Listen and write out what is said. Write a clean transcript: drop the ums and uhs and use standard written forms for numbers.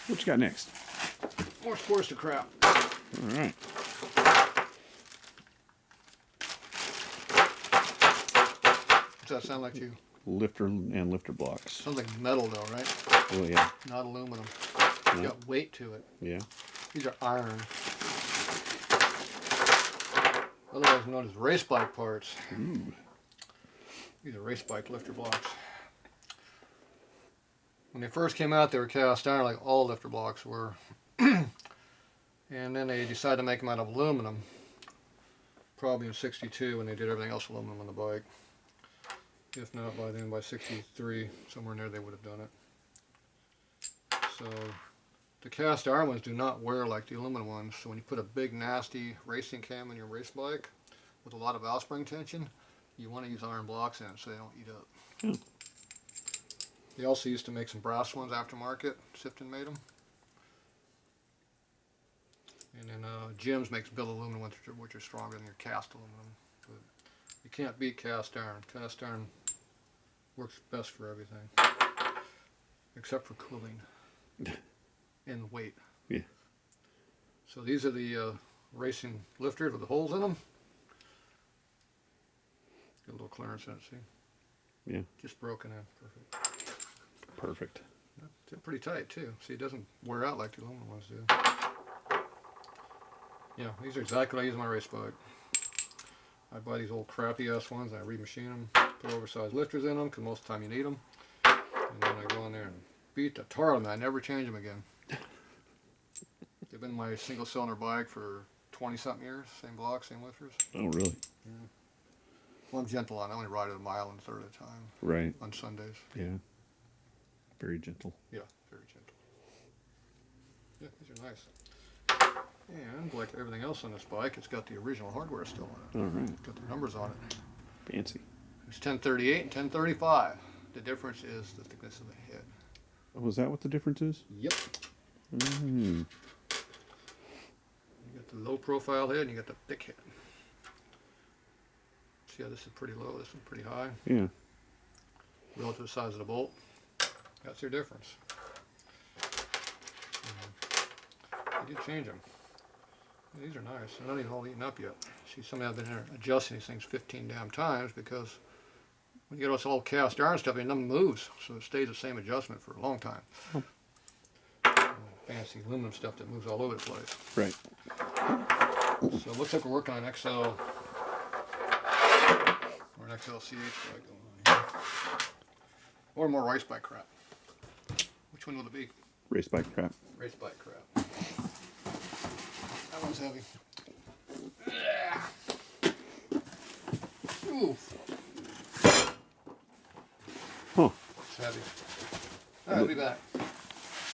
What you got next? More sportster crap. All right. What's that sound like to you? Lifter and lifter blocks. Sounds like metal though, right? Oh yeah. Not aluminum. It's No. got weight to it. Yeah. These are iron. Otherwise known as race bike parts. Ooh. These are race bike lifter blocks. When they first came out, they were cast iron like all lifter blocks were. And then they decided to make them out of aluminum. Probably in '62 when they did everything else aluminum on the bike. If not by then, by '63, somewhere in there they would have done it. So the cast iron ones do not wear like the aluminum ones. So when you put a big nasty racing cam in your race bike with a lot of valve spring tension, you want to use iron blocks in it so they don't eat up. Oh. They also used to make some brass ones aftermarket. Sifton made them. And then Jim's makes billet aluminum ones which are stronger than your cast aluminum. But you can't beat cast iron. Cast iron works best for everything. Except for cooling. And weight. Yeah. So these are the racing lifters with the holes in them. Got a little clearance in it, see? Yeah. Just broken in. Perfect. Perfect. They're pretty tight too. See, it doesn't wear out like the aluminum ones do. Yeah, these are exactly what I use on my race bike. I buy these old crappy ass ones and I remachine them, put oversized lifters in them because most of the time you need them. And then I go in there and beat the tar out of them. I never change them again. They've been my single cylinder bike for 20 something years. Same block, same lifters. Oh really? Yeah. Well, I'm gentle on it. I only ride it a mile and a third at a time. Right. On Sundays. Yeah. Very gentle. Yeah, very gentle. Yeah, these are nice. And like everything else on this bike, it's got the original hardware still on it. All right. It's got the numbers on it. Fancy. It's 1038 and 1035. The difference is the thickness of the head. Oh, is that what the difference is? Yep. Mm. You got the low profile head and you got the thick head. See how this is pretty low, this one's pretty high. Yeah. Relative to the size of the bolt. That's your difference. I did change them. These are nice. They're not even all eaten up yet. See, somebody I've been here adjusting these things 15 damn times because when you get this all cast iron stuff, nothing moves, so it stays the same adjustment for a long time. Oh. Fancy aluminum stuff that moves all over the place. Right. So it looks like we're working on XL or an XLCH bike going on here. Or more race bike crap. Which one will it be? Race bike crap. Race bike crap. That one's heavy. Ooh. Huh. It's heavy. Alright, I'll be back.